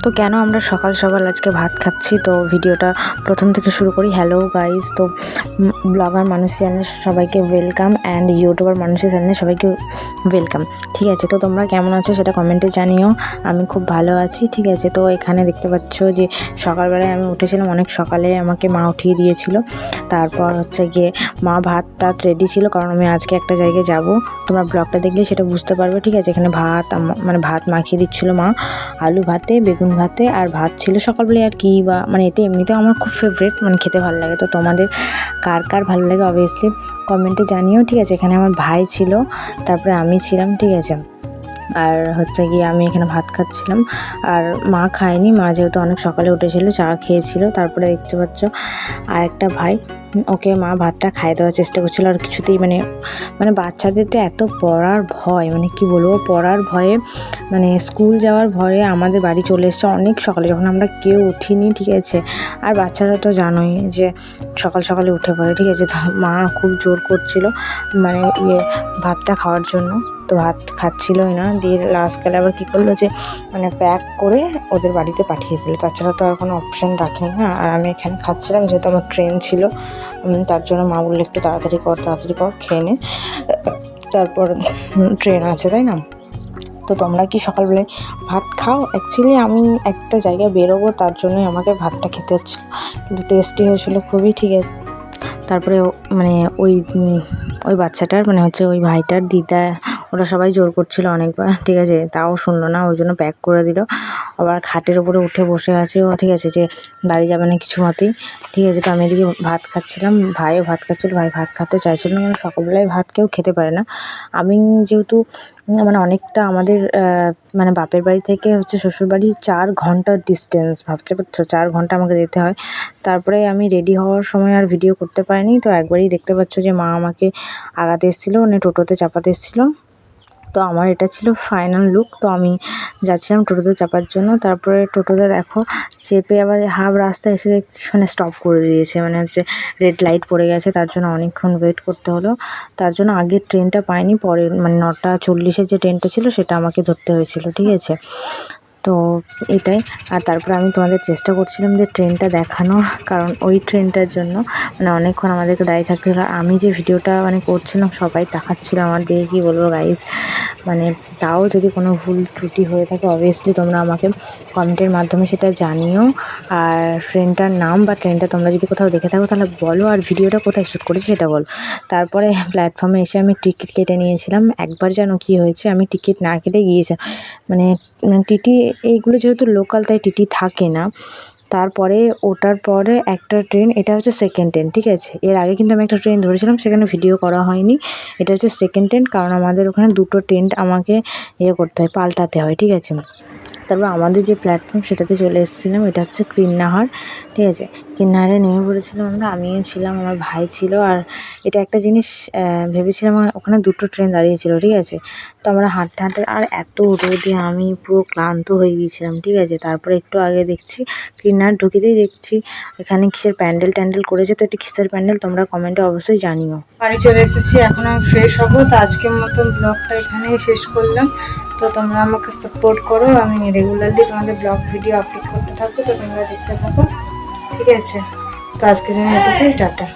তো কেন আমরা সকাল সকাল আজকে ভাত খাচ্ছি, তো ভিডিওটা প্রথম থেকে শুরু করি। হ্যালো গাইস, তো ব্লগার মানুষ চ্যানেলে সবাইকে ওয়েলকাম অ্যান্ড ইউটিউবার মানুষের চ্যানেলে সবাইকে ওয়েলকাম। ঠিক আছে, তো তোমরা কেমন আছো সেটা কমেন্টে জানিও। আমি খুব ভালো আছি। ঠিক আছে, তো এখানে দেখতে পাচ্ছ যে সকালবেলায় আমি উঠেছিলাম, অনেক সকালে আমাকে মা উঠিয়ে দিয়েছিল। তারপর হচ্ছে গিয়ে মা ভাতটা রেডি ছিল, কারণ আমি আজকে একটা জায়গায় যাব। তোমরা ব্লগটা দেখলে সেটা বুঝতে পারবে। ঠিক আছে, এখানে ভাত মাখিয়ে দিচ্ছিল মা, আলু ভাতে, বেগুন ভাতে আর ভাত ছিল সকালবেলায়। আর কি বা এটা এমনিতেও আমার খুব ফেভারিট, খেতে ভালো লাগে। তো তোমাদের কার কার ভালো লাগে অবভিয়াসলি কমেন্টে জানিও। ঠিক আছে, এখানে আমার ভাই ছিল, তারপরে আমি ছিলাম। ঠিক আছে, আর হচ্ছে গিয়ে আমি এখানে ভাত খাচ্ছিলাম, আর মা খায়নি। মা যেহেতু অনেক সকালে উঠেছিল, চা খেয়েছিল। তারপরে দেখতে পাচ্ছ আর একটা ভাই, ওকে মা ভাতটা খাইয়ে দেওয়ার চেষ্টা করছিল, আর কিছুতেই বাচ্চাদের তো এত পড়ার ভয়, কি বলবো, পড়ার ভয়ে স্কুল যাওয়ার ভয়ে আমাদের বাড়ি চলে এসছে অনেক সকালে, যখন আমরা কেউ উঠিনি। ঠিক আছে, আর বাচ্চারা তো জানোই যে সকাল সকালে উঠে পড়ে। ঠিক আছে, তো মা খুব জোর করছিল ভাতটা খাওয়ার জন্য, তো ভাত খাচ্ছিলই না। দিয়ে লাস্টকালে আবার কী করলো যে প্যাক করে ওদের বাড়িতে পাঠিয়ে দিল, তাছাড়া তো আর কোনো অপশান রাখেনি না। আর আমি এখানে খাচ্ছিলাম, যেহেতু আমার ট্রেন ছিল, তার জন্য মা বললো একটু তাড়াতাড়ি কর, খেয়ে নে, তারপর ট্রেন আছে, তাই না। তো তোমরা কি সকালবেলায় ভাত খাও? অ্যাকচুয়ালি আমি একটা জায়গায় বেরোবো, তার জন্যই আমাকে ভাতটা খেতে হচ্ছিলো, কিন্তু টেস্টি হয়েছিলো খুবই। ঠিক আছে, তারপরে ওই বাচ্চাটার ওই ভাইটার দিদা, ওরা সবাই জোর করছিল অনেকবার। ঠিক আছে, তাও শুনলো না, ওই জন্য প্যাক করে দিল। আবার খাটের উপরে উঠে বসে আছে ও। ঠিক আছে, যে বাড়ি যাবে না কিছু মতেই। ঠিক আছে, তো আমি এদিকে ভাত খাচ্ছিলাম, ভাইও ভাত খাচ্ছিল। ভাই ভাত খেতে চাইছিল না, সকালবেলায় ভাত কেউ খেতে পারে না। আমি যেহেতু অনেকটা আমাদের বাপের বাড়ি থেকে শ্বশুরবাড়ি 4 ঘন্টার ডিস্টেন্স, ভাবতে পারছো 4 ঘন্টা আমাকে যেতে হয়। তারপরে আমি রেডি হওয়ার সময় আর ভিডিও করতে পারিনি। তো একবারই দেখতে পাচ্ছ যে মা আমাকে আগাতে এসেছিলো, টোটোতে চাপাতে এসেছিলো। তো আমার এটা ছিল ফাইনাল লুক। তো আমি যাচ্ছিলাম টোটোতে চাপার জন্য। তারপরে টোটোতে দেখো চেপে আবার হাফ রাস্তায় এসে দেখছি স্টপ করে দিয়েছে, রেড লাইট পড়ে গেছে, তার জন্য অনেকক্ষণ ওয়েট করতে হলো। তার জন্য আগের ট্রেনটা পাইনি, পরে 9:40 যে ট্রেনটা ছিল সেটা আমাকে ধরতে হয়েছিল। ঠিক আছে, তো এটাই। আর তারপরে আমি তোমাদের চেষ্টা করছিলাম যে ট্রেনটা দেখানোর, কারণ ওই ট্রেনটার জন্য অনেকক্ষণ আমাদেরকে দাঁড়িয়ে থাকতে হলো। আমি যে ভিডিওটা করছিলাম, সবাই তাকাচ্ছিল আমার দিকে। কী বলবো গাইস, তাও যদি কোনো ভুল ত্রুটি হয়ে থাকে অবভিয়াসলি তোমরা আমাকে কমেন্টের মাধ্যমে সেটা জানিও। আর ট্রেনটার নাম বা ট্রেনটা তোমরা যদি কোথাও দেখে থাকো তাহলে বলো, আর ভিডিওটা কোথায় শ্যুট করেছি সেটা বলো। তারপরে প্ল্যাটফর্মে এসে আমি টিকিট কেটে নিয়েছিলাম। একবার জানো কী হয়েছে, আমি টিকিট না কেটে গিয়েছিলাম, টিটি এইগুলো যেহেতু লোকাল, তাই টিটি থাকে না। তারপরে ওটার পরে একটা ট্রেন, এটা হচ্ছে সেকেন্ড ট্রেন। ঠিক আছে, এর আগে কিন্তু আমি একটা ট্রেন ধরেছিলাম, সেখানে ভিডিও করা হয়নি। এটা হচ্ছে সেকেন্ড ট্রেন, কারণ আমাদের ওখানে 2টো ট্রেন আমাকে করতে হয়, পাল্টাতে হয়। ঠিক আছে, তারপর আমাদের যে প্ল্যাটফর্ম সেটাতে চলে এসেছিলাম। এটা হচ্ছে কীর্ণাহার। ঠিক আছে, কীর্ণাহারে নেমে পড়েছিলাম আমরা, আমিও ছিলাম, আমার ভাই ছিল। আর এটা একটা জিনিস ভেবেছিলাম, ওখানে 2টো ট্রেন দাঁড়িয়েছিল। ঠিক আছে, তো আমরা হাঁটতে হাঁটতে, আর এত রোদে আমি পুরো ক্লান্ত হয়ে গিয়েছিলাম। ঠিক আছে, তারপরে একটু আগে দেখছি কীর্ণাহার ঢুকিতেই দেখছি এখানে কিসের প্যান্ডেল করেছে। তো এটা কিসের প্যান্ডেল তোমরা কমেন্টে অবশ্যই জানিও। বাড়ি চলে এসেছি, এখন আমি ফ্রেশ হবো। তো আজকের মতন ব্লগটা এখানেই শেষ করলাম। তো তোমরা আমাকে সাপোর্ট করো, আমি রেগুলারলি তোমাদের ব্লগ ভিডিও আপলোড করতে থাকবো, তো তোমরা দেখতে থাকো। ঠিক আছে, তো আজকের জন্য এটুকুই, টাটা।